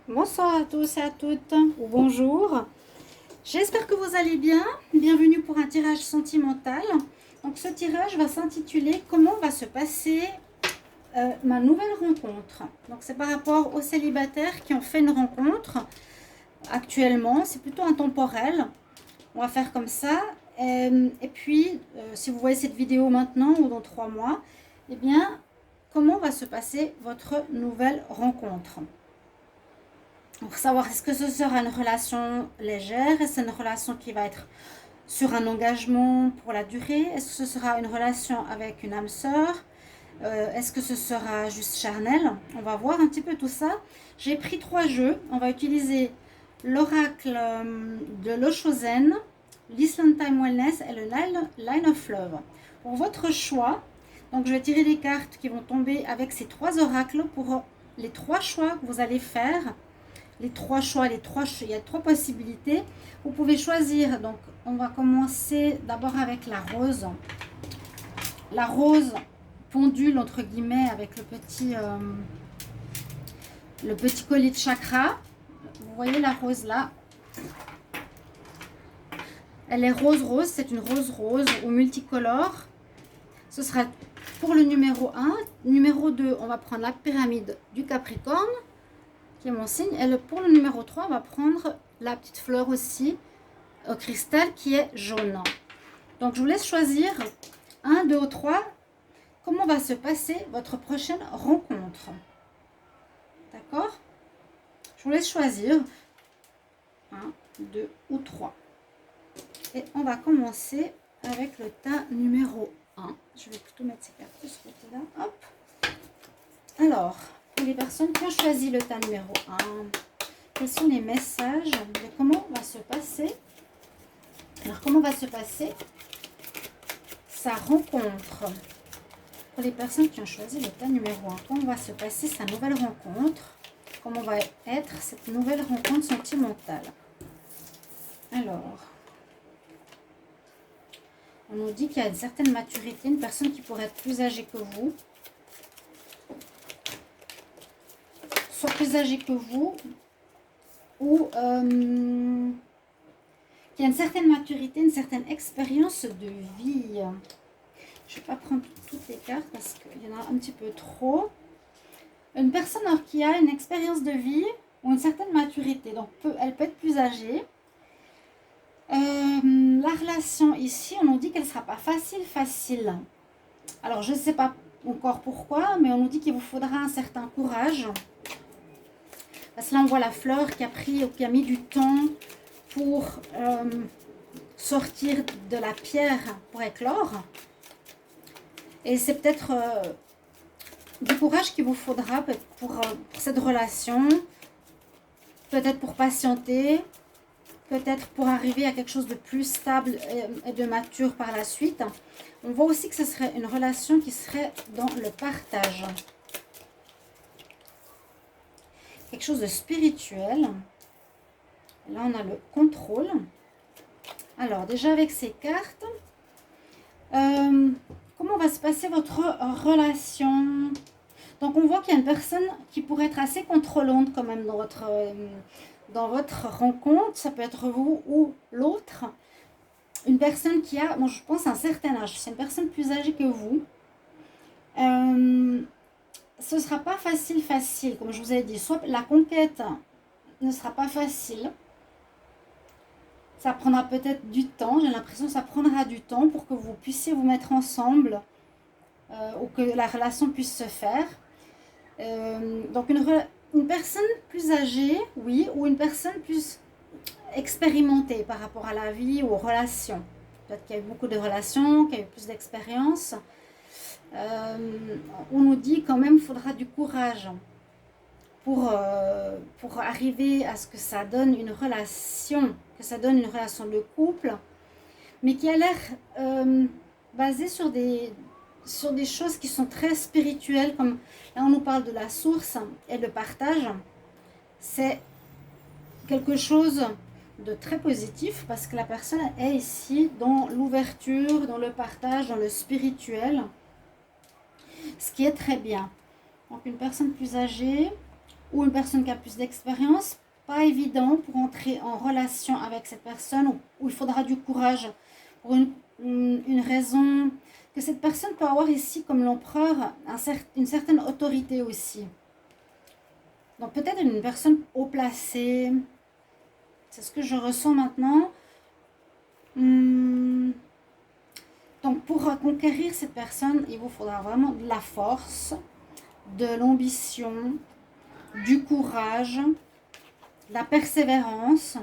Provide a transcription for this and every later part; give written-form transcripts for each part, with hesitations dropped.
Bonsoir à tous et à toutes, ou bonjour. J'espère que vous allez bien. Bienvenue pour un tirage sentimental. Donc ce tirage va s'intituler Comment va se passer ma nouvelle rencontre. Donc c'est par rapport aux célibataires qui ont fait une rencontre actuellement. C'est plutôt intemporel. On va faire comme ça. Et puis, si vous voyez cette vidéo maintenant ou dans 3 mois, eh bien, comment va se passer votre nouvelle rencontre? Pour savoir est-ce que ce sera une relation légère, est-ce une relation qui va être sur un engagement pour la durée, est-ce que ce sera une relation avec une âme sœur, est-ce que ce sera juste charnel? On va voir un petit peu tout ça. J'ai pris 3 jeux. On va utiliser l'oracle de l'Oshozen, l'Island Time Wellness et le Line of Love. Pour votre choix, donc je vais tirer les cartes qui vont tomber avec ces 3 oracles pour les 3 choix que vous allez faire. Les 3 choix, il y a 3 possibilités. Vous pouvez choisir. Donc, on va commencer d'abord avec la rose. La rose pendule, entre guillemets, avec le petit collier de chakra. Vous voyez la rose là. Elle est rose-rose. C'est une rose-rose ou multicolore. Ce sera pour le numéro 1. Numéro 2, on va prendre la pyramide du Capricorne, qui est mon signe. Et pour le numéro 3, on va prendre la petite fleur aussi au cristal qui est jaune. Donc je vous laisse choisir 1, 2 ou 3. Comment va se passer votre prochaine rencontre? D'accord? Je vous laisse choisir 1, 2 ou 3. Et on va commencer avec le tas numéro 1. Je vais plutôt mettre ces cartes de ce côté-là. Hop. Alors, pour les personnes qui ont choisi le tas numéro 1, quels sont les messages de comment va se passer? Alors, comment va se passer sa rencontre? Pour les personnes qui ont choisi le tas numéro 1, comment va se passer sa nouvelle rencontre? Comment va être cette nouvelle rencontre sentimentale? Alors, on nous dit qu'il y a une certaine maturité, une personne qui pourrait être plus âgée que vous. Soit plus âgée que vous, ou qui a une certaine maturité, une certaine expérience de vie. Je ne vais pas prendre toutes les cartes parce qu'il y en a un petit peu trop. Une personne qui a une expérience de vie ou une certaine maturité, donc elle peut être plus âgée. La relation ici, on nous dit qu'elle ne sera pas facile. Alors, je ne sais pas encore pourquoi, mais on nous dit qu'il vous faudra un certain courage. Parce que là, on voit la fleur qui a mis du temps pour sortir de la pierre pour éclore. Et c'est peut-être du courage qu'il vous faudra pour cette relation. Peut-être pour patienter. Peut-être pour arriver à quelque chose de plus stable et de mature par la suite. On voit aussi que ce serait une relation qui serait dans le partage. Quelque chose de spirituel. Là, on a le contrôle. Alors, déjà avec ces cartes, comment va se passer votre relation? Donc, on voit qu'il y a une personne qui pourrait être assez contrôlante quand même dans votre rencontre. Ça peut être vous ou l'autre. Une personne qui a, bon, je pense, un certain âge. C'est une personne plus âgée que vous. Ce ne sera pas facile, comme je vous ai dit. Soit la conquête ne sera pas facile. Ça prendra peut-être du temps. J'ai l'impression que ça prendra du temps pour que vous puissiez vous mettre ensemble ou que la relation puisse se faire. Donc une personne plus âgée, oui, ou une personne plus expérimentée par rapport à la vie ou aux relations. Peut-être qu'il y a eu beaucoup de relations, qu'il y a eu plus d'expérience. On nous dit quand même qu'il faudra du courage pour arriver à ce que ça donne une relation, de couple, mais qui a l'air basée sur des choses qui sont très spirituelles, comme là on nous parle de la source et le partage. C'est quelque chose de très positif parce que la personne est ici dans l'ouverture, dans le partage, dans le spirituel, ce qui est très bien. Donc une personne plus âgée, ou une personne qui a plus d'expérience. Pas évident pour entrer en relation avec cette personne, où il faudra du courage pour une raison que cette personne peut avoir ici comme l'empereur, une certaine autorité aussi. Donc peut-être une personne haut placée, c'est ce que je ressens maintenant. Donc pour conquérir cette personne, il vous faudra vraiment de la force, de l'ambition, du courage, de la persévérance.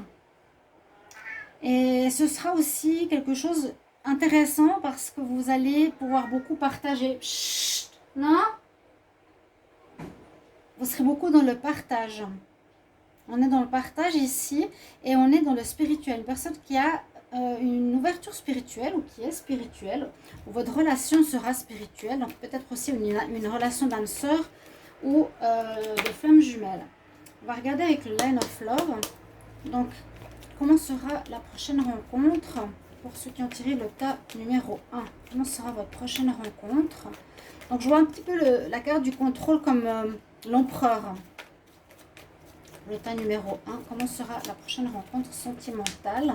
Et ce sera aussi quelque chose intéressant parce que vous allez pouvoir beaucoup partager. Chut, non? Vous serez beaucoup dans le partage. On est dans le partage ici et on est dans le spirituel. Une personne qui a une ouverture spirituelle ou qui est spirituelle, où votre relation sera spirituelle. Donc peut-être aussi une relation d'âme sœur ou de flamme jumelle. On va regarder avec le Line of Love. Donc, comment sera la prochaine rencontre pour ceux qui ont tiré le tas numéro 1? Comment sera votre prochaine rencontre? Donc, je vois un petit peu la carte du contrôle comme l'empereur. Le tas numéro 1. Comment sera la prochaine rencontre sentimentale?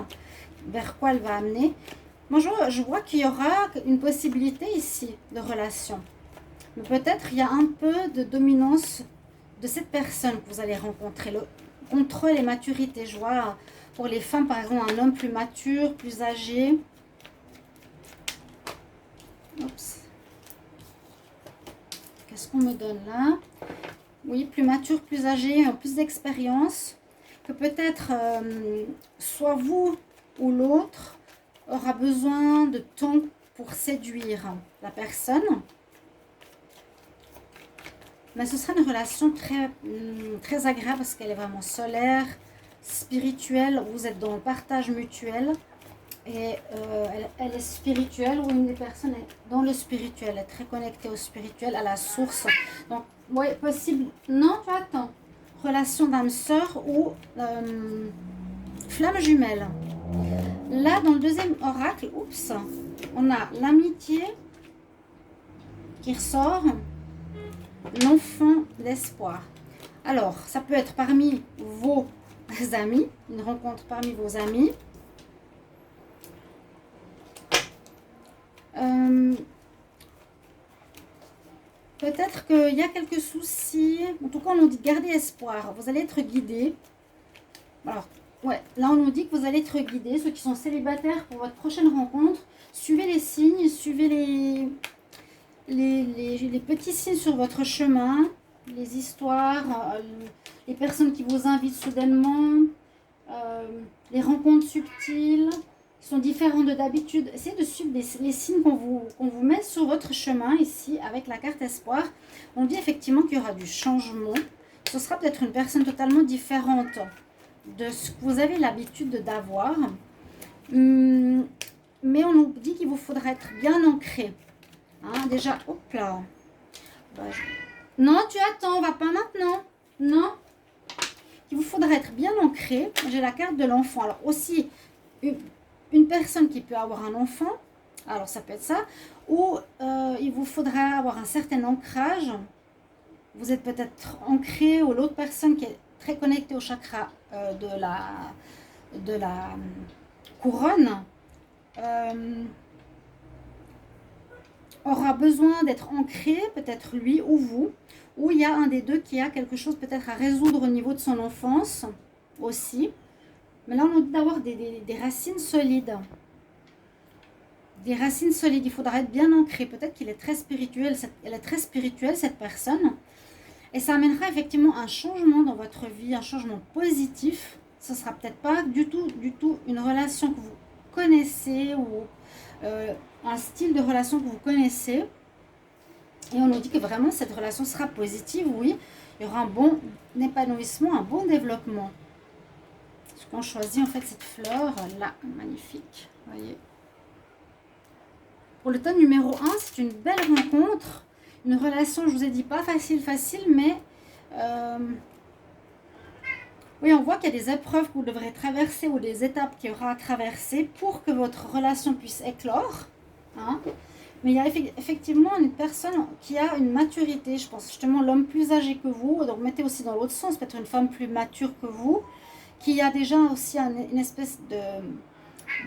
Vers quoi elle va amener? Moi, je vois qu'il y aura une possibilité ici de relation. Mais peut-être il y a un peu de dominance de cette personne que vous allez rencontrer. Le contrôle et maturité. Je vois pour les femmes, par exemple, un homme plus mature, plus âgé. Oups. Qu'est-ce qu'on me donne là? Oui, plus mature, plus âgé, plus d'expérience. Que peut-être soit vous ou l'autre aura besoin de temps pour séduire la personne. Mais ce sera une relation très agréable parce qu'elle est vraiment solaire, spirituelle. Vous êtes dans le partage mutuel. Et elle est spirituelle, ou une des personnes est dans le spirituel. Elle est très connectée au spirituel, à la source. Donc, oui, possible. Non, tu attends. Relation d'âme sœur ou flamme jumelle. Là, dans le deuxième oracle, oups, on a l'amitié qui ressort. L'enfant d'espoir. Alors, ça peut être parmi vos amis, une rencontre parmi vos amis. Peut-être qu'il y a quelques soucis. En tout cas, on nous dit garder espoir. Vous allez être guidés. Alors, ouais, là, on nous dit que vous allez être guidés. Ceux qui sont célibataires pour votre prochaine rencontre, suivez les signes, suivez les petits signes sur votre chemin, les histoires, les personnes qui vous invitent soudainement, les rencontres subtiles qui sont différentes de d'habitude. Essayez de suivre les signes qu'on vous met sur votre chemin ici avec la carte espoir. On dit effectivement qu'il y aura du changement. Ce sera peut-être une personne totalement différente de ce que vous avez l'habitude d'avoir. Mais on nous dit qu'il vous faudra être bien ancré. Hein, déjà, hop là. Non, tu attends, on va pas maintenant. Non. Il vous faudra être bien ancré. J'ai la carte de l'enfant. Alors aussi, une personne qui peut avoir un enfant. Alors ça peut être ça. Ou il vous faudra avoir un certain ancrage. Vous êtes peut-être ancré, ou l'autre personne qui est très connectée au chakra de la couronne. Aura besoin d'être ancré, peut-être lui ou vous, ou il y a un des deux qui a quelque chose peut-être à résoudre au niveau de son enfance aussi. Mais là, on nous dit d'avoir des racines solides. Des racines solides, il faudra être bien ancré. Peut-être qu'il est très spirituel, elle est très spirituelle, cette personne. Et ça amènera effectivement un changement dans votre vie, un changement positif. Ce ne sera peut-être pas du tout une relation que vous connaissez ou un style de relation que vous connaissez. Et on nous dit que vraiment cette relation sera positive, oui. Il y aura un bon épanouissement, un bon développement. Parce qu'on choisit en fait cette fleur là, magnifique. Voyez. Pour le thème numéro 1, c'est une belle rencontre. Une relation, je vous ai dit, pas facile, mais oui, on voit qu'il y a des épreuves que vous devrez traverser ou des étapes qu'il y aura à traverser pour que votre relation puisse éclore. Hein. Mais il y a effectivement une personne qui a une maturité, je pense justement l'homme plus âgé que vous, donc mettez aussi dans l'autre sens, peut-être une femme plus mature que vous, qui a déjà aussi une espèce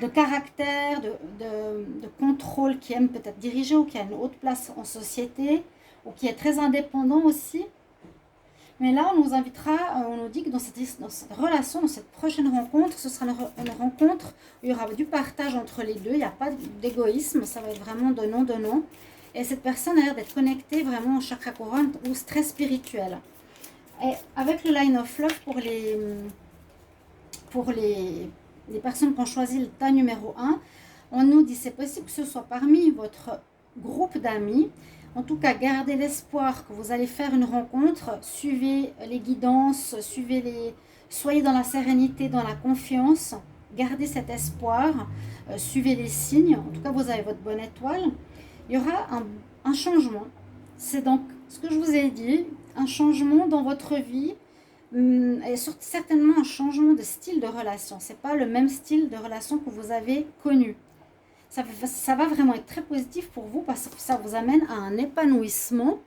de caractère, de contrôle, qui aime peut-être diriger ou qui a une haute place en société, ou qui est très indépendant aussi. Mais là, on nous invitera, on nous dit que dans cette relation, dans cette prochaine rencontre, ce sera une rencontre où il y aura du partage entre les deux, il n'y a pas d'égoïsme, ça va être vraiment donnant-donnant. Et cette personne a l'air d'être connectée vraiment au chakra couronne ou très spirituel. Et avec le line of love, pour les personnes qui ont choisi le tas numéro 1, on nous dit c'est possible que ce soit parmi votre groupe d'amis. En tout cas, gardez l'espoir que vous allez faire une rencontre, suivez les guidances, soyez dans la sérénité, dans la confiance, gardez cet espoir, suivez les signes, en tout cas vous avez votre bonne étoile. Il y aura un changement, c'est donc ce que je vous ai dit, un changement dans votre vie, et surtout certainement un changement de style de relation. Ce n'est pas le même style de relation que vous avez connu. Ça va vraiment être très positif pour vous parce que ça vous amène à un épanouissement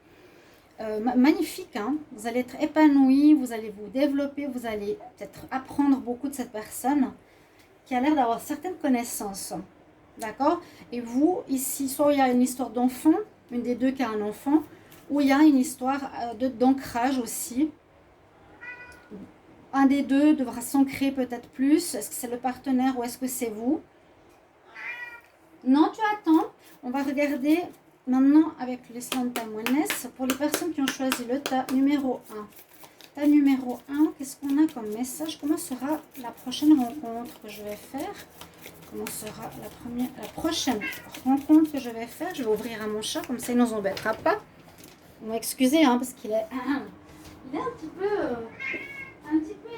magnifique. Hein. Vous allez être épanoui, vous allez vous développer, vous allez peut-être apprendre beaucoup de cette personne qui a l'air d'avoir certaines connaissances. D'accord? Et vous, ici, soit il y a une histoire d'enfant, une des deux qui a un enfant, ou il y a une histoire d'ancrage aussi. Un des deux devra s'ancrer peut-être plus. Est-ce que c'est le partenaire ou est-ce que c'est vous? Non, tu attends. On va regarder maintenant avec les Santa Wellness pour les personnes qui ont choisi le tas numéro 1. Tas numéro 1, qu'est-ce qu'on a comme message? Comment sera la prochaine rencontre que je vais faire? Comment sera la prochaine rencontre que je vais faire? Je vais ouvrir à mon chat, comme ça il ne nous embêtera pas. Vous m'excusez, hein, parce qu'il est, il est un petit peu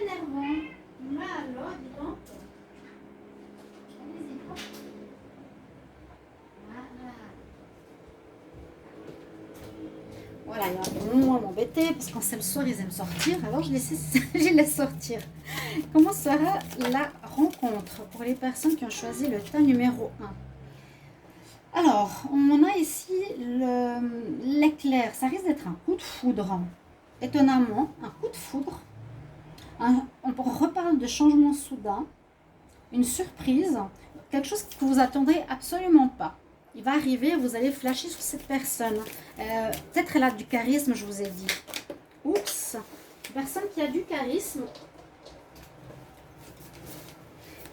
énervant. Mais alors, dis donc. Voilà, il va moins m'embêter parce quand c'est le soir, ils aiment sortir. Alors, je les laisse sortir. Comment sera la rencontre pour les personnes qui ont choisi le tas numéro 1? Alors, on a ici l'éclair. Ça risque d'être un coup de foudre. Étonnamment, un coup de foudre. On reparle de changement soudain. Une surprise. Quelque chose que vous attendrez absolument pas. Il va arriver, vous allez flasher sur cette personne. Peut-être elle a du charisme, je vous ai dit. Oups, une personne qui a du charisme.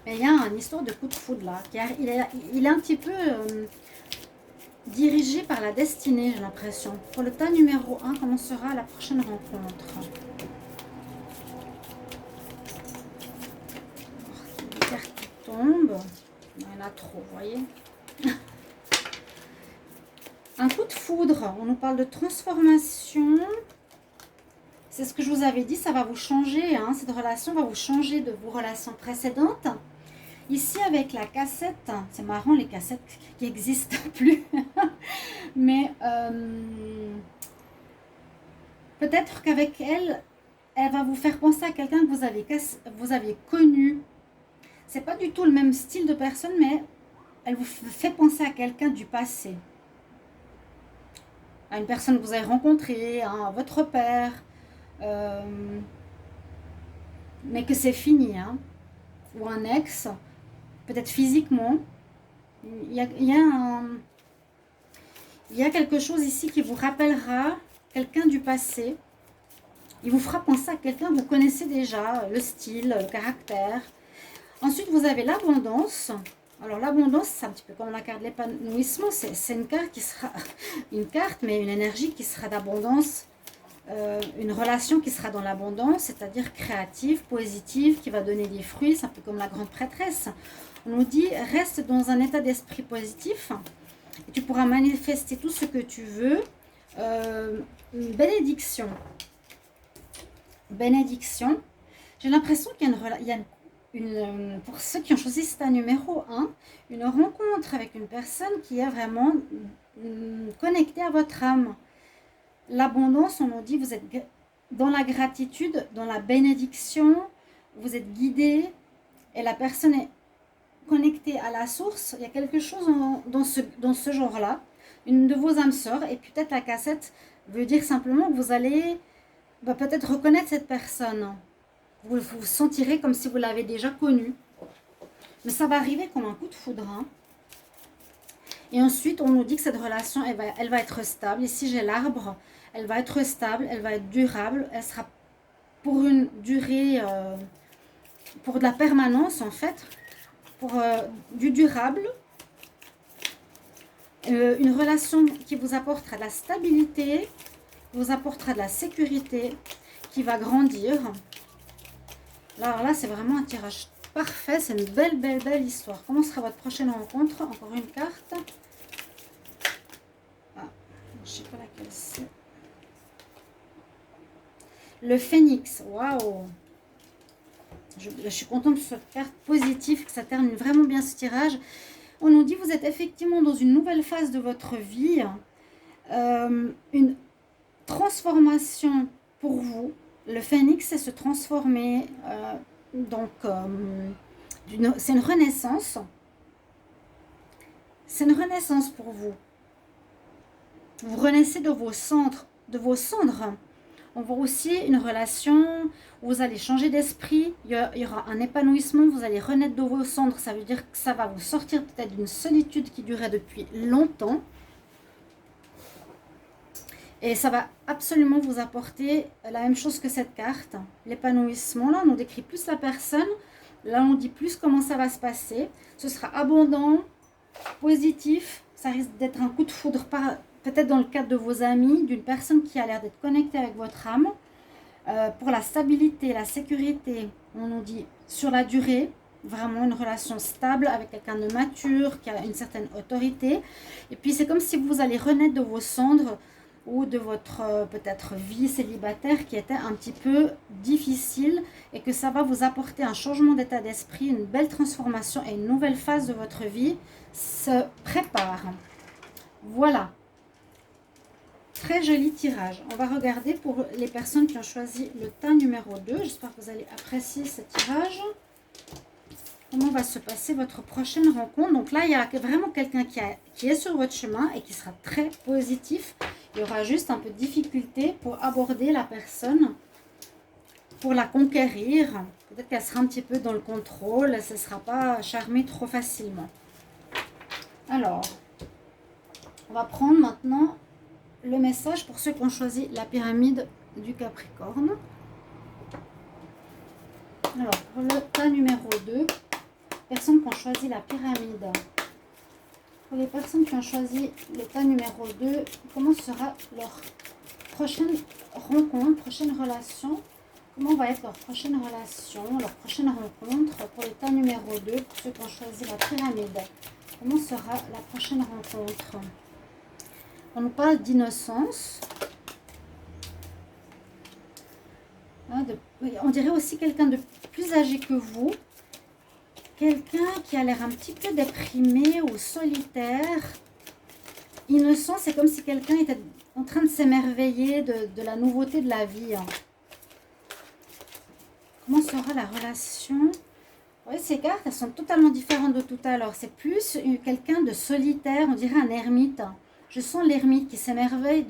Mais il y a une histoire de coup de foudre là. Il est un petit peu dirigé par la destinée, j'ai l'impression. Pour le tas numéro 1, comment sera la prochaine rencontre? Les cartes qui tombent. Il y en a trop, vous voyez. Un coup de foudre, on nous parle de transformation. C'est ce que je vous avais dit, ça va vous changer. Hein, cette relation va vous changer de vos relations précédentes. Ici, avec la cassette, c'est marrant, les cassettes qui n'existent plus. Mais peut-être qu'avec elle, elle va vous faire penser à quelqu'un que vous avez connu. C'est pas du tout le même style de personne, mais elle vous fait penser à quelqu'un du passé. À une personne que vous avez rencontrée, à votre père, mais que c'est fini, hein, ou un ex, peut-être physiquement. Il y a quelque chose ici qui vous rappellera quelqu'un du passé. Il vous fera penser à quelqu'un que vous connaissez déjà, le style, le caractère. Ensuite, vous avez l'abondance. Alors l'abondance, c'est un petit peu comme la carte de l'épanouissement, c'est une carte qui sera mais une énergie qui sera d'abondance, une relation qui sera dans l'abondance, c'est-à-dire créative, positive, qui va donner des fruits, c'est un peu comme la grande prêtresse. On nous dit, reste dans un état d'esprit positif, et tu pourras manifester tout ce que tu veux. Une bénédiction. Bénédiction. J'ai l'impression qu'il y a pour ceux qui ont choisi ce numéro 1, une rencontre avec une personne qui est vraiment connectée à votre âme. L'abondance, on nous dit, vous êtes dans la gratitude, dans la bénédiction, vous êtes guidé et la personne est connectée à la source. Il y a quelque chose dans ce genre-là. une de vos âmes sœurs. Et peut-être la cassette veut dire simplement que vous allez peut-être reconnaître cette personne. Vous vous sentirez comme si vous l'avez déjà connue. Mais ça va arriver comme un coup de foudre. Hein. Et ensuite, on nous dit que cette relation, elle va être stable. Ici, j'ai l'arbre. Elle va être stable, elle va être durable. Elle sera pour une durée, pour de la permanence en fait. Pour du durable. Une relation qui vous apportera de la stabilité, vous apportera de la sécurité, qui va grandir. Alors là, c'est vraiment un tirage parfait. C'est une belle, belle, belle histoire. Comment sera votre prochaine rencontre? Encore une carte. Ah, je ne sais pas laquelle c'est. Le phénix. Waouh! Je suis contente de cette carte positive, que ça termine vraiment bien ce tirage. On nous dit que vous êtes effectivement dans une nouvelle phase de votre vie. Une transformation pour vous. Le phénix, c'est se transformer. C'est une renaissance. C'est une renaissance pour vous. Vous renaissez de vos cendres. On voit aussi une relation où vous allez changer d'esprit. Il y aura un épanouissement. Vous allez renaître de vos cendres. Ça veut dire que ça va vous sortir peut-être d'une solitude qui durait depuis longtemps. Et ça va absolument vous apporter la même chose que cette carte. L'épanouissement. Là, on nous décrit plus la personne. Là, on dit plus comment ça va se passer. Ce sera abondant, positif. Ça risque d'être un coup de foudre peut-être dans le cadre de vos amis, d'une personne qui a l'air d'être connectée avec votre âme. Pour la stabilité, la sécurité, on nous dit sur la durée, vraiment une relation stable avec quelqu'un de mature, qui a une certaine autorité. Et puis c'est comme si vous allez renaître de vos cendres ou de votre peut-être vie célibataire qui était un petit peu difficile et que ça va vous apporter un changement d'état d'esprit, une belle transformation et une nouvelle phase de votre vie se prépare. Voilà. Très joli tirage. On va regarder pour les personnes qui ont choisi le tas numéro 2. J'espère que vous allez apprécier ce tirage. Comment va se passer votre prochaine rencontre? Donc là, il y a vraiment quelqu'un qui est sur votre chemin et qui sera très positif. Il y aura juste un peu de difficulté pour aborder la personne, pour la conquérir. Peut-être qu'elle sera un petit peu dans le contrôle. Elle ne sera pas charmée trop facilement. Alors, on va prendre maintenant le message pour ceux qui ont choisi la pyramide du Capricorne. Alors, pour le tas numéro 2, personnes qui ont choisi la pyramide. Pour les personnes qui ont choisi le tas numéro 2, comment sera leur prochaine rencontre, prochaine relation? Comment va être leur prochaine relation, leur prochaine rencontre pour le tas numéro 2, pour ceux qui ont choisi la pyramide? Comment sera la prochaine rencontre? On nous parle d'innocence. On dirait aussi quelqu'un de plus âgé que vous. Quelqu'un qui a l'air un petit peu déprimé ou solitaire. Innocent, c'est comme si quelqu'un était en train de s'émerveiller de la nouveauté de la vie. Comment sera la relation? Oui, ces cartes, elles sont totalement différentes de tout à l'heure. C'est plus quelqu'un de solitaire, on dirait un ermite. Je sens l'ermite qui s'émerveille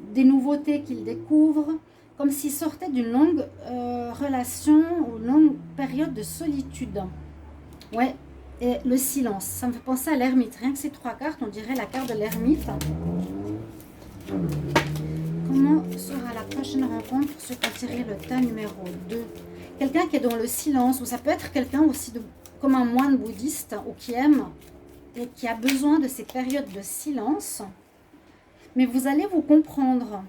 des nouveautés qu'il découvre, comme s'il sortait d'une longue relation ou une longue période de solitude. Ouais, et le silence, ça me fait penser à l'ermite. Rien que ces 3 cartes, on dirait la carte de l'ermite. Comment sera la prochaine rencontre pour ceux qui ont tiré le tas numéro 2? Quelqu'un qui est dans le silence, ou ça peut être quelqu'un aussi comme un moine bouddhiste, ou qui aime et qui a besoin de ces périodes de silence. Mais vous allez vous comprendre.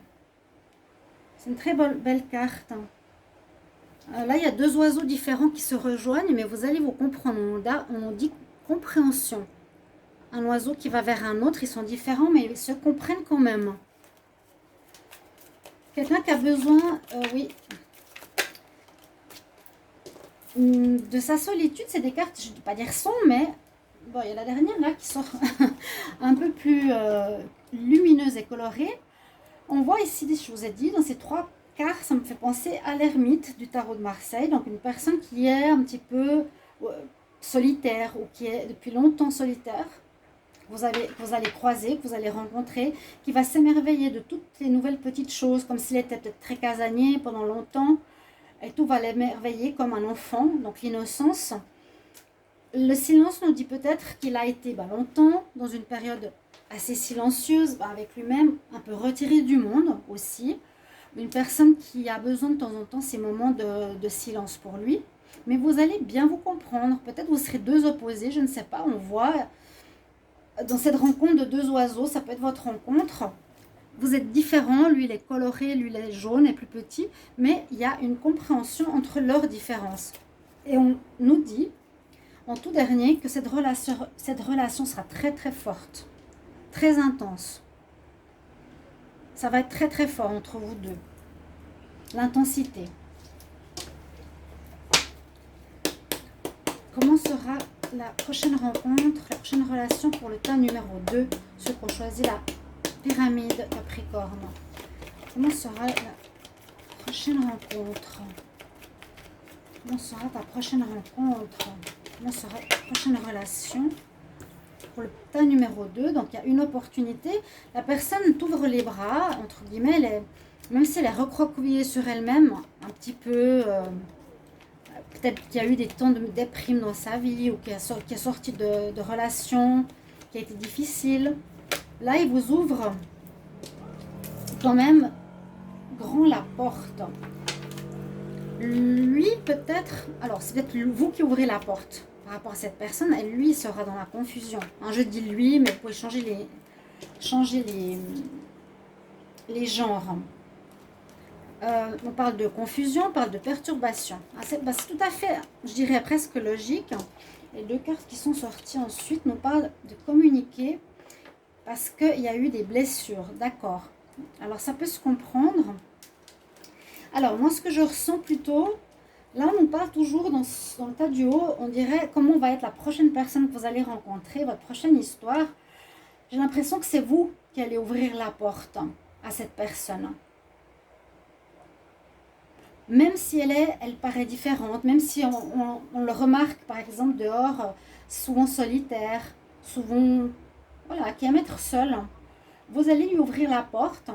C'est une très belle carte. Là, il y a 2 oiseaux différents qui se rejoignent, mais vous allez vous comprendre. On dit compréhension. Un oiseau qui va vers un autre, ils sont différents, mais ils se comprennent quand même. Quelqu'un qui a besoin, oui, de sa solitude. C'est des cartes, je ne vais pas dire son, mais bon, il y a la dernière là qui sort un peu plus lumineuse et colorée. On voit ici, je vous ai dit, dans ces 3 cartes, ça me fait penser à l'ermite du tarot de Marseille. Donc une personne qui est un petit peu solitaire ou qui est depuis longtemps solitaire. que vous allez croiser, que vous allez rencontrer, qui va s'émerveiller de toutes les nouvelles petites choses, comme s'il était peut-être très casanier pendant longtemps, et tout va l'émerveiller comme un enfant, donc l'innocence. Le silence nous dit peut-être qu'il a été longtemps dans une période assez silencieuse avec lui-même, un peu retiré du monde aussi. Une personne qui a besoin de temps en temps ces moments de silence pour lui. Mais vous allez bien vous comprendre. Peut-être vous serez deux opposés, je ne sais pas. On voit dans cette rencontre de deux oiseaux, ça peut être votre rencontre. Vous êtes différents, lui il est coloré, lui il est jaune et plus petit. Mais il y a une compréhension entre leurs différences. Et on nous dit, en tout dernier, que cette relation sera très très forte, très intense. Ça va être très très fort entre vous deux. L'intensité. Comment sera la prochaine rencontre, la prochaine relation pour le tas numéro 2, ceux qui ont choisi la pyramide Capricorne. Comment sera la prochaine rencontre? Comment sera ta prochaine rencontre? Comment sera ta prochaine relation pour le tas numéro 2? Donc il y a une opportunité. La personne t'ouvre les bras, entre guillemets, même si elle est recroquevillée sur elle-même, un petit peu... peut-être qu'il y a eu des temps de déprime dans sa vie ou qui est sorti de relations qui a été difficile. Là, il vous ouvre quand même grand la porte. Lui, peut-être... Alors, c'est peut-être vous qui ouvrez la porte par rapport à cette personne. Et lui, il sera dans la confusion. Je dis lui, mais vous pouvez changer les genres. On parle de confusion, on parle de perturbation. C'est tout à fait, je dirais presque logique. Les deux cartes qui sont sorties ensuite nous parlent de communiquer parce qu'il y a eu des blessures, d'accord. Alors ça peut se comprendre. Alors moi ce que je ressens plutôt, là on nous parle toujours dans le tas du haut, on dirait comment va être la prochaine personne que vous allez rencontrer, votre prochaine histoire. J'ai l'impression que c'est vous qui allez ouvrir la porte à cette personne. Même si elle paraît différente, même si on le remarque par exemple dehors, souvent solitaire, souvent qui aime être seul, vous allez lui ouvrir la porte.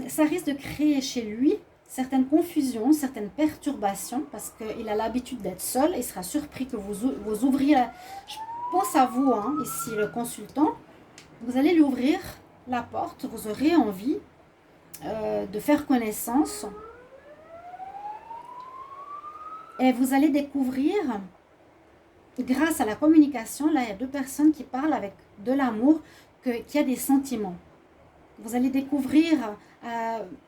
Ça risque de créer chez lui certaines confusions, certaines perturbations parce qu'il a l'habitude d'être seul. Il sera surpris que vous ouvriez, je pense à vous ici le consultant, vous allez lui ouvrir la porte, vous aurez envie de faire connaissance. Et vous allez découvrir, grâce à la communication, là il y a deux personnes qui parlent avec de l'amour, qu'il y a des sentiments. Vous allez découvrir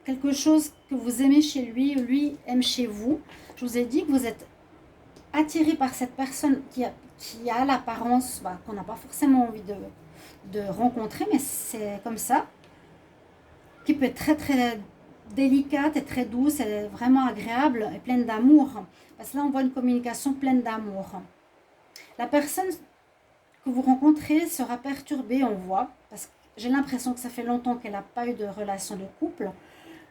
quelque chose que vous aimez chez lui, ou lui aime chez vous. Je vous ai dit que vous êtes attiré par cette personne qui a l'apparence qu'on n'a pas forcément envie de rencontrer, mais c'est comme ça, qui peut être très très délicate et très douce, elle est vraiment agréable et pleine d'amour. Parce que là, on voit une communication pleine d'amour. La personne que vous rencontrez sera perturbée, on voit, parce que j'ai l'impression que ça fait longtemps qu'elle n'a pas eu de relation de couple.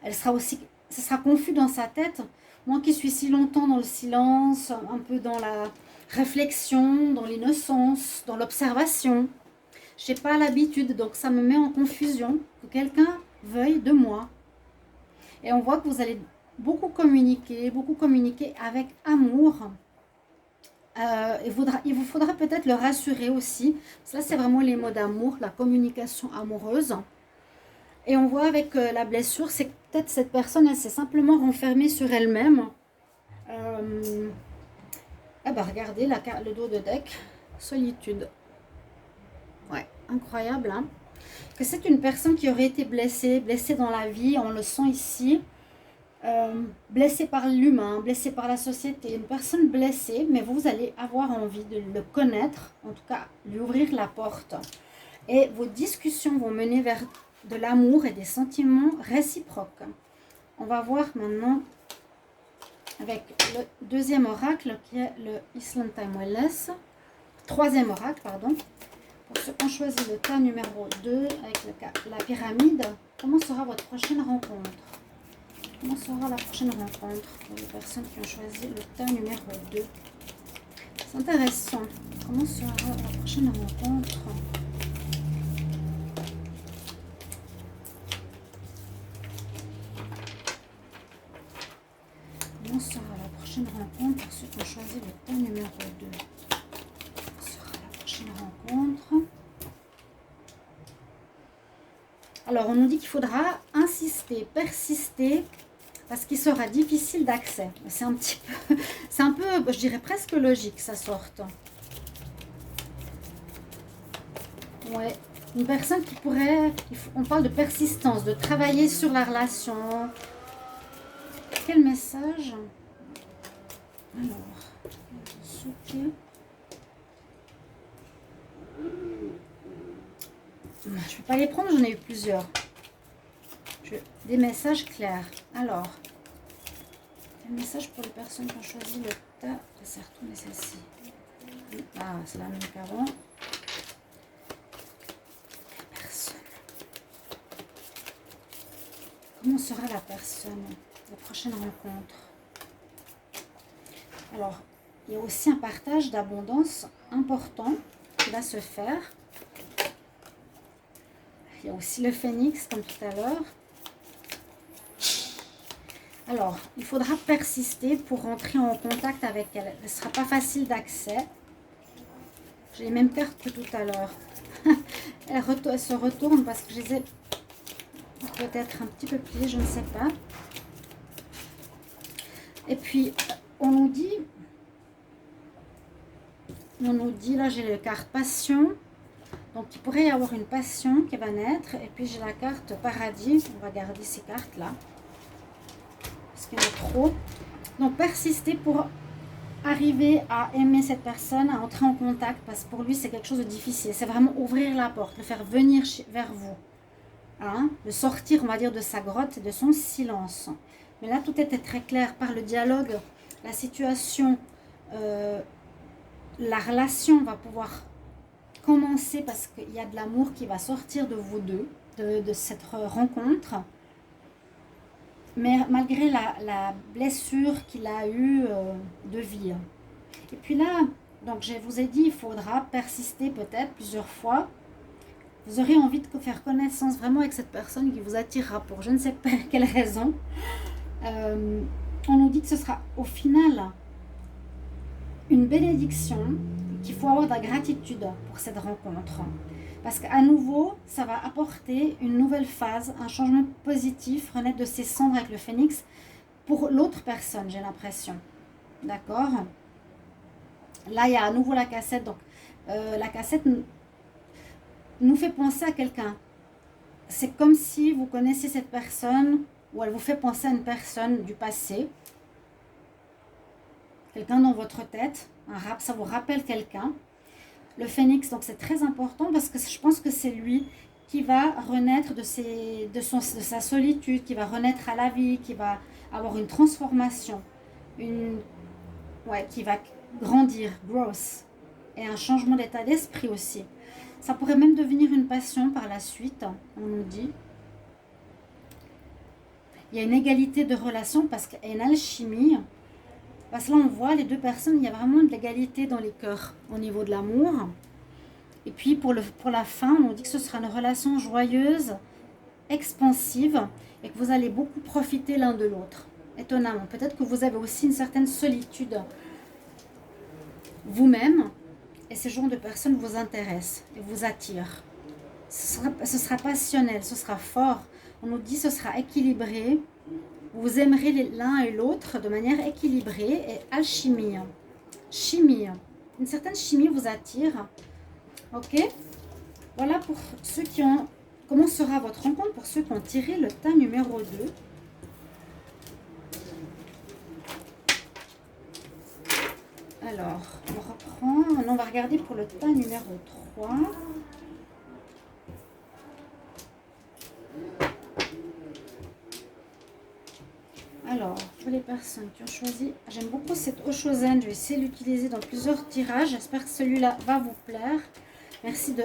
Ce sera confus dans sa tête. Moi qui suis si longtemps dans le silence, un peu dans la réflexion, dans l'innocence, dans l'observation, je n'ai pas l'habitude, donc ça me met en confusion que quelqu'un veuille de moi. Et on voit que vous allez beaucoup communiquer avec amour. Il vous faudra peut-être le rassurer aussi. Ça, c'est vraiment les mots d'amour, la communication amoureuse. Et on voit avec la blessure, c'est que peut-être cette personne, elle s'est simplement renfermée sur elle-même. Regardez le dos de deck, solitude. Ouais, incroyable, hein. Que c'est une personne qui aurait été blessée dans la vie, on le sent ici, blessée par l'humain, blessée par la société, une personne blessée, mais vous allez avoir envie de le connaître, en tout cas lui ouvrir la porte. Et vos discussions vont mener vers de l'amour et des sentiments réciproques. On va voir maintenant avec le deuxième oracle qui est le Island Time Wellness, troisième oracle, pardon. Pour ceux qui ont choisi le tas numéro 2 avec la pyramide, comment sera votre prochaine rencontre? Comment sera la prochaine rencontre pour les personnes qui ont choisi le tas numéro 2? C'est intéressant. Comment sera la prochaine rencontre sera la prochaine rencontre pour ceux qui ont choisi le tas numéro 2? Comment sera la prochaine rencontre? Alors, on nous dit qu'il faudra insister, persister, parce qu'il sera difficile d'accès. C'est un petit peu, c'est un peu, je dirais presque logique que ça sorte. Ouais, une personne qui pourrait, on parle de persistance, de travailler sur la relation. Quel message? Alors, ok. Je ne vais pas les prendre, j'en ai eu plusieurs. Des messages clairs. Alors, quel message pour les personnes qui ont choisi le tas? Je vais retourner celle-ci. Ah, c'est la même qu'avant. Comment sera la personne, la prochaine rencontre? Alors, il y a aussi un partage d'abondance important qui va se faire. Il y a aussi le phénix, comme tout à l'heure. Alors, il faudra persister pour rentrer en contact avec elle. Ce ne sera pas facile d'accès. J'ai les mêmes cartes que tout à l'heure. Elle se retourne parce que je les ai peut-être un petit peu pliées, je ne sais pas. Et puis, on nous dit, là j'ai la carte passion. Donc, il pourrait y avoir une passion qui va naître. Et puis, j'ai la carte paradis. On va garder ces cartes-là. Parce qu'il y en a trop. Donc, persister pour arriver à aimer cette personne, à entrer en contact. Parce que pour lui, c'est quelque chose de difficile. C'est vraiment ouvrir la porte, le faire venir vers vous. Hein, de sortir, on va dire, de sa grotte et de son silence. Mais là, tout était très clair par le dialogue. La situation, la relation va pouvoir commencer parce qu'il y a de l'amour qui va sortir de vous deux, de cette rencontre. Mais malgré la blessure qu'il a eue de vie. Et puis là, donc je vous ai dit, il faudra persister peut-être plusieurs fois. Vous aurez envie de faire connaissance vraiment avec cette personne qui vous attirera pour je ne sais pas quelle raison. On nous dit que ce sera au final une bénédiction, qu'il faut avoir de la gratitude pour cette rencontre. Parce qu'à nouveau, ça va apporter une nouvelle phase, un changement positif, renaître de ses cendres avec le phénix pour l'autre personne, j'ai l'impression. D'accord? Là, il y a à nouveau la cassette. Donc, la cassette nous fait penser à quelqu'un. C'est comme si vous connaissiez cette personne ou elle vous fait penser à une personne du passé. Quelqu'un dans votre tête. Ça vous rappelle quelqu'un. Le phénix, donc c'est très important parce que je pense que c'est lui qui va renaître de sa solitude, qui va renaître à la vie, qui va avoir une transformation, qui va grandir, growth, et un changement d'état d'esprit aussi. Ça pourrait même devenir une passion par la suite, on nous dit. Il y a une égalité de relations parce qu'il y a une alchimie. Parce que là, on voit les deux personnes, il y a vraiment de l'égalité dans les cœurs au niveau de l'amour. Et puis, pour la fin, on nous dit que ce sera une relation joyeuse, expansive, et que vous allez beaucoup profiter l'un de l'autre. Étonnamment. Peut-être que vous avez aussi une certaine solitude vous-même, et ce genre de personnes vous intéressent et vous attirent. Ce sera passionnel, ce sera fort. On nous dit que ce sera équilibré. Vous aimerez l'un et l'autre de manière équilibrée et alchimie. Chimie. Une certaine chimie vous attire. Ok? Voilà pour ceux qui ont... Comment sera votre rencontre pour ceux qui ont tiré le tas numéro 2? Alors, on reprend. On va regarder pour le tas numéro 3. Alors, pour les personnes qui ont choisi, j'aime beaucoup cette Oshozen, je vais essayer de l'utiliser dans plusieurs tirages. J'espère que celui-là va vous plaire. Merci de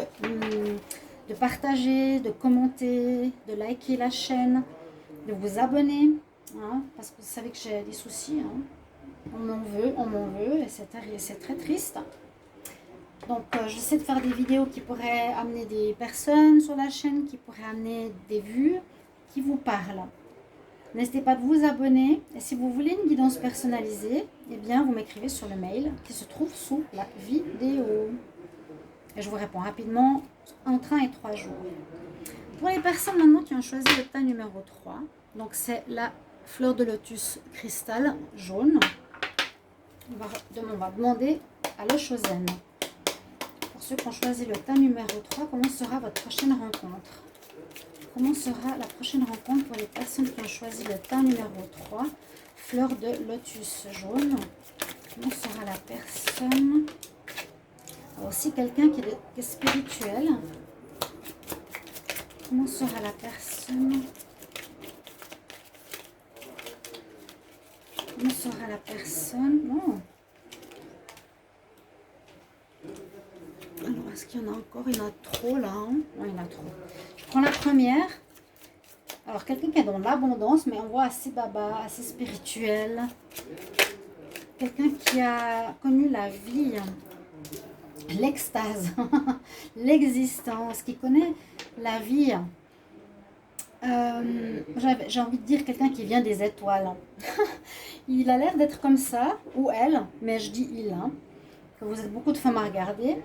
partager, de commenter, de liker la chaîne, de vous abonner, hein, parce que vous savez que j'ai des soucis. Hein. On m'en veut, et c'est très triste. Donc, j'essaie de faire des vidéos qui pourraient amener des personnes sur la chaîne, qui pourraient amener des vues, qui vous parlent. N'hésitez pas de vous abonner. Et si vous voulez une guidance personnalisée, eh bien, vous m'écrivez sur le mail qui se trouve sous la vidéo. Et je vous réponds rapidement entre 1 et 3 jours. Pour les personnes maintenant qui ont choisi le tas numéro 3, donc c'est la fleur de lotus cristal jaune. On va demander à l'Oshozen. Pour ceux qui ont choisi le tas numéro 3, comment sera votre prochaine rencontre? Comment sera la prochaine rencontre pour les personnes qui ont choisi le tas numéro 3, fleur de lotus jaune? Comment sera la personne? Alors aussi quelqu'un qui est spirituel. Comment sera la personne? Comment sera la personne? Oh. Alors, est-ce qu'il y en a encore? Il y en a trop là. Hein? Oui, il y en a trop. Je prends la première. Alors, quelqu'un qui est dans l'abondance, mais on voit assez baba, assez spirituel. Quelqu'un qui a connu la vie, l'extase, l'existence, qui connaît la vie. J'ai envie de dire quelqu'un qui vient des étoiles. Il a l'air d'être comme ça, ou elle, mais je dis il, hein, que vous êtes beaucoup de femmes à regarder.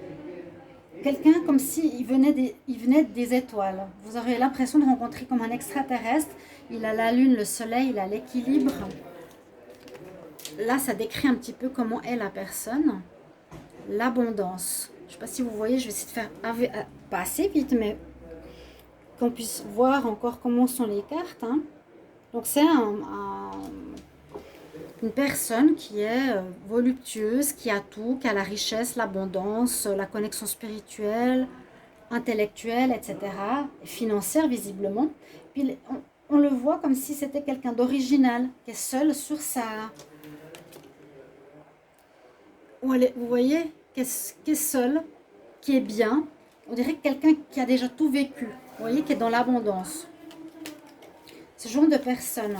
Quelqu'un comme s'il venait des étoiles. Vous aurez l'impression de rencontrer comme un extraterrestre. Il a la lune, le soleil, il a l'équilibre. Là, ça décrit un petit peu comment est la personne. L'abondance. Je ne sais pas si vous voyez, je vais essayer de faire pas assez vite, mais qu'on puisse voir encore comment sont les cartes. Hein. Donc c'est une personne qui est voluptueuse, qui a tout, qui a la richesse, l'abondance, la connexion spirituelle, intellectuelle, etc. Financière visiblement. Puis on le voit comme si c'était quelqu'un d'original, qui est seul sur sa... Vous voyez, qui est seul, qui est bien. On dirait que quelqu'un qui a déjà tout vécu. Vous voyez, qui est dans l'abondance. Ce genre de personne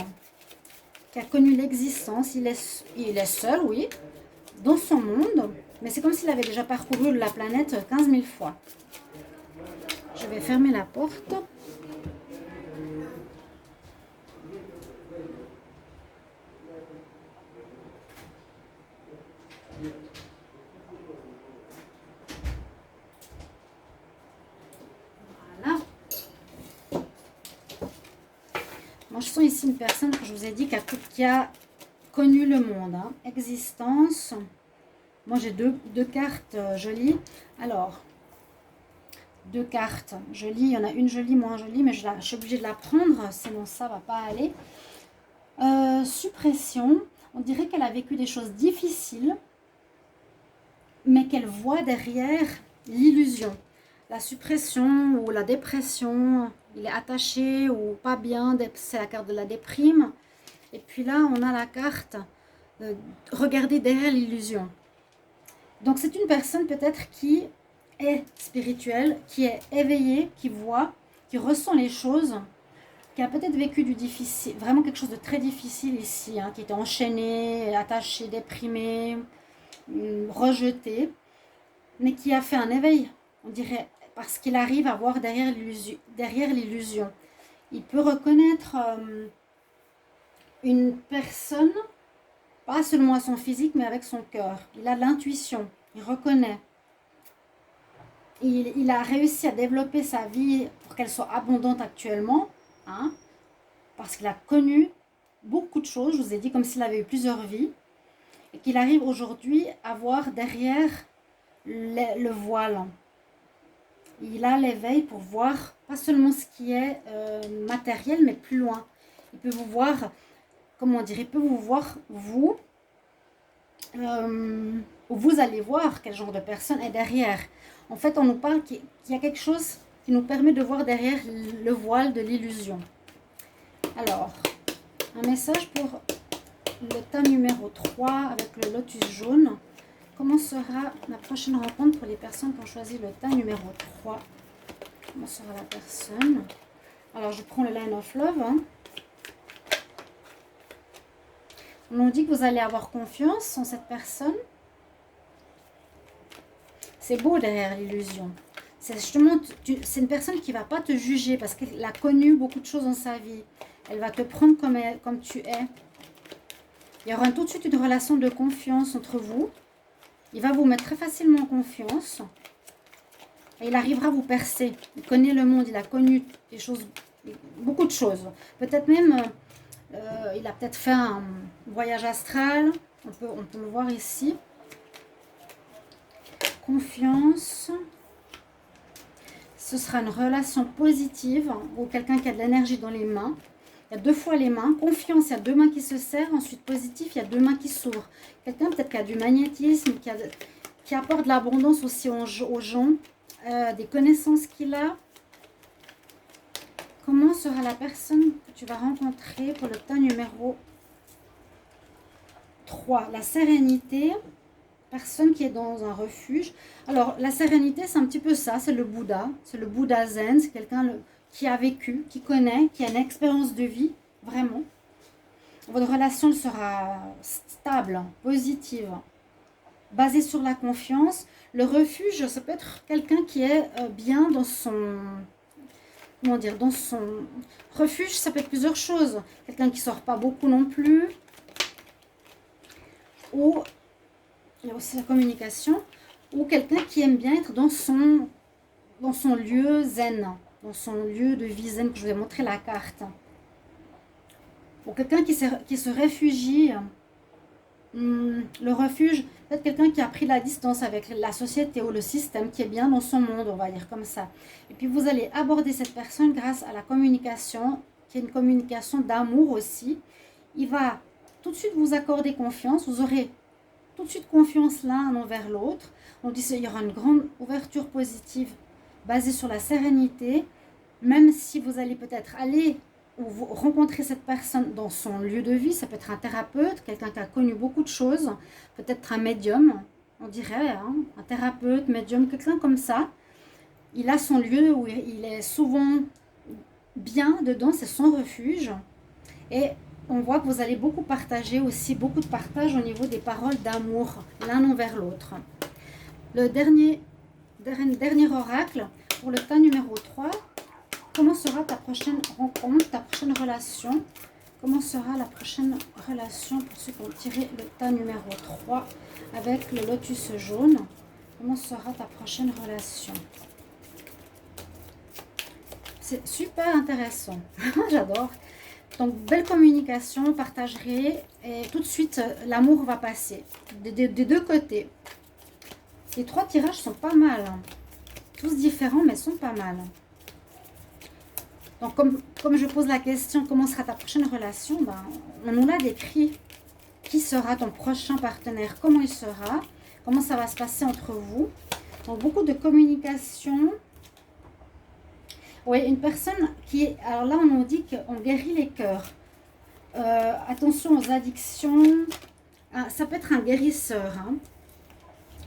qui a connu l'existence, il est seul, oui, dans son monde, mais c'est comme s'il avait déjà parcouru la planète 15 000 fois. Je vais fermer la porte. Moi, je sens ici une personne que je vous ai dit qui a connu le monde. Hein. Existence. Moi, j'ai deux cartes jolies. Alors, deux cartes jolies. Il y en a une jolie, moins jolie, mais je suis obligée de la prendre, sinon ça ne va pas aller. Suppression. On dirait qu'elle a vécu des choses difficiles, mais qu'elle voit derrière l'illusion. La suppression ou la dépression, il est attaché ou pas bien, c'est la carte de la déprime. Et puis là, on a la carte regardez derrière l'illusion. Donc c'est une personne peut-être qui est spirituelle, qui est éveillée, qui voit, qui ressent les choses, qui a peut-être vécu du difficile, vraiment quelque chose de très difficile ici, hein, qui était enchaîné, attaché, déprimé, rejeté, mais qui a fait un éveil, on dirait, parce qu'il arrive à voir derrière l'illusion. Il peut reconnaître une personne, pas seulement à son physique, mais avec son cœur. Il a de l'intuition, il reconnaît. Il a réussi à développer sa vie pour qu'elle soit abondante actuellement, hein, parce qu'il a connu beaucoup de choses, je vous ai dit, comme s'il avait eu plusieurs vies, et qu'il arrive aujourd'hui à voir derrière le voile. Il a l'éveil pour voir pas seulement ce qui est matériel, mais plus loin. Il peut vous voir, comment dire, il peut vous voir, vous, vous allez voir quel genre de personne est derrière. En fait, on nous parle qu'il y a quelque chose qui nous permet de voir derrière le voile de l'illusion. Alors, un message pour le tas numéro 3 avec le lotus jaune. Comment sera la prochaine rencontre pour les personnes qui ont choisi le tas numéro 3? Comment sera la personne? Alors, je prends le Line of Love. Hein. On nous dit que vous allez avoir confiance en cette personne. C'est beau derrière l'illusion. C'est justement, c'est une personne qui ne va pas te juger parce qu'elle a connu beaucoup de choses dans sa vie. Elle va te prendre comme tu es. Il y aura tout de suite une relation de confiance entre vous. Il va vous mettre très facilement en confiance. Et il arrivera à vous percer. Il connaît le monde, il a connu des choses, beaucoup de choses. Peut-être même, il a peut-être fait un voyage astral. On peut le voir ici. Confiance. Ce sera une relation positive ou quelqu'un qui a de l'énergie dans les mains. Il y a deux fois les mains. Confiance, il y a deux mains qui se serrent. Ensuite, positif, il y a deux mains qui s'ouvrent. Quelqu'un peut-être qui a du magnétisme, qui apporte de l'abondance aussi aux gens. Des connaissances qu'il a. Comment sera la personne que tu vas rencontrer pour le tas numéro 3? La sérénité. Personne qui est dans un refuge. Alors, la sérénité, c'est un petit peu ça. C'est le Bouddha. C'est le Bouddha Zen. C'est quelqu'un qui a vécu, qui connaît, qui a une expérience de vie. Vraiment. Votre relation sera stable, positive, basée sur la confiance. Le refuge, ça peut être quelqu'un qui est bien dans son... Comment dire? Dans son refuge, ça peut être plusieurs choses. Quelqu'un qui ne sort pas beaucoup non plus. Ou... Il y a aussi la communication. Ou quelqu'un qui aime bien être dans son lieu zen. Dans son lieu de vie zen, que je vous ai montré la carte. Ou quelqu'un qui se réfugie. Le refuge, peut-être quelqu'un qui a pris la distance avec la société ou le système, qui est bien dans son monde, on va dire comme ça. Et puis vous allez aborder cette personne grâce à la communication, qui est une communication d'amour aussi. Il va tout de suite vous accorder confiance, vous aurez tout de suite confiance l'un envers l'autre. On dit qu'il y aura une grande ouverture positive basée sur la sérénité, même si vous allez peut-être aller ou vous rencontrez cette personne dans son lieu de vie. Ça peut être un thérapeute, quelqu'un qui a connu beaucoup de choses, peut-être un médium, on dirait, hein, un thérapeute, médium, quelqu'un comme ça. Il a son lieu où il est souvent bien dedans, c'est son refuge. Et on voit que vous allez beaucoup partager aussi, beaucoup de partage au niveau des paroles d'amour l'un envers l'autre. Le dernier oracle pour le tas numéro 3. Comment sera ta prochaine rencontre, ta prochaine relation? Comment sera la prochaine relation pour ceux qui ont tiré le tas numéro 3 avec le lotus jaune? Comment sera ta prochaine relation? C'est super intéressant. J'adore. Donc, belle communication, partagerez et tout de suite, l'amour va passer. Des deux côtés. Les 3 tirages sont pas mal. Hein. Tous différents, mais sont pas mal. Donc, comme je pose la question, comment sera ta prochaine relation? Ben, on nous l'a décrit. Qui sera ton prochain partenaire? Comment il sera? Comment ça va se passer entre vous? Donc, beaucoup de communication. Oui, une personne qui est... Alors là, on nous dit qu'on guérit les cœurs. Attention aux addictions. Ah, ça peut être un guérisseur. Hein.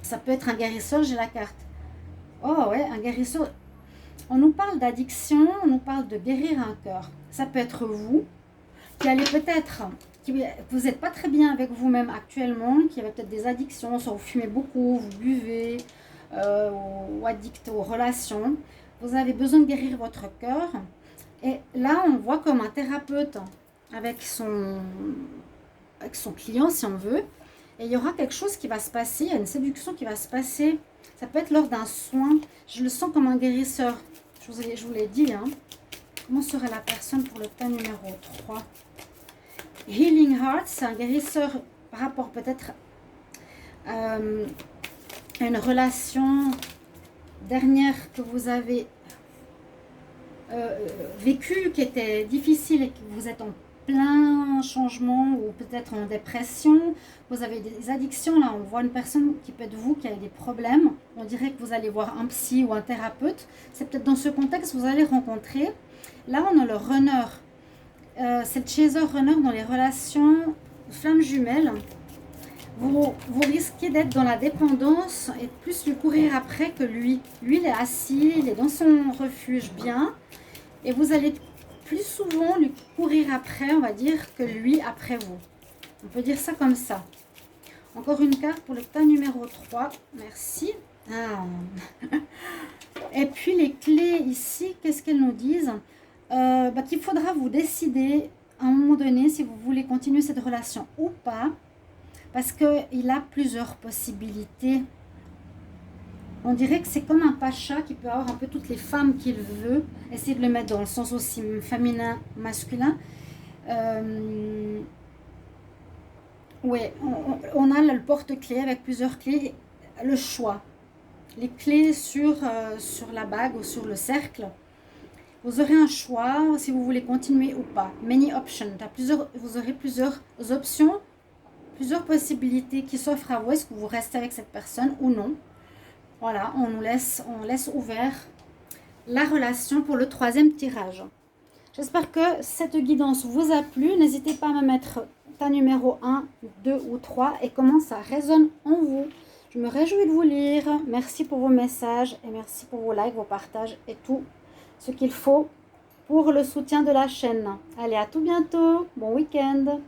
Ça peut être un guérisseur, j'ai la carte. Oh ouais, un guérisseur. On nous parle d'addiction, on nous parle de guérir un cœur. Ça peut être vous, qui allez peut-être... Vous n'êtes pas très bien avec vous-même actuellement, qui avez peut-être des addictions, soit vous fumez beaucoup, vous buvez, ou addict aux relations. Vous avez besoin de guérir votre cœur. Et là, on voit comme un thérapeute avec son client, si on veut. Et il y aura quelque chose qui va se passer, il y a une séduction qui va se passer. Ça peut être lors d'un soin. Je le sens comme un guérisseur. Je vous l'ai dit. Hein. Comment serait la personne pour le tas numéro 3? Healing Heart, c'est un guérisseur par rapport peut-être à une relation dernière que vous avez vécue, qui était difficile et que vous êtes en plein changement ou peut-être en dépression. Vous avez des addictions. Là, on voit une personne qui peut être vous, qui a des problèmes. On dirait que vous allez voir un psy ou un thérapeute. C'est peut-être dans ce contexte que vous allez rencontrer. Là, on a le runner. C'est le chaser runner dans les relations flammes jumelles. Vous risquez d'être dans la dépendance et plus lui courir après que lui. Lui, il est assis, il est dans son refuge bien. Et vous allez plus souvent lui courir après, on va dire, que lui après vous. On peut dire ça comme ça. Encore une carte pour le tas numéro 3. Merci. Ah. Et puis les clés ici, qu'est-ce qu'elles nous disent? qu'il faudra vous décider à un moment donné si vous voulez continuer cette relation ou pas, parce qu'il a plusieurs possibilités. On dirait que c'est comme un pacha qui peut avoir un peu toutes les femmes qu'il veut, essayer de le mettre dans le sens aussi féminin, masculin. Ouais, on a le porte-clés avec plusieurs clés, le choix. Les clés sur la bague ou sur le cercle. Vous aurez un choix si vous voulez continuer ou pas. Many options. Vous aurez plusieurs options, plusieurs possibilités qui s'offrent à vous. Est-ce que vous restez avec cette personne ou non? Voilà, on laisse ouvert la relation pour le troisième tirage. J'espère que cette guidance vous a plu. N'hésitez pas à me mettre ta numéro 1, 2 ou 3 et comment ça résonne en vous. Je me réjouis de vous lire. Merci pour vos messages et merci pour vos likes, vos partages et tout ce qu'il faut pour le soutien de la chaîne. Allez, à tout bientôt. Bon week-end.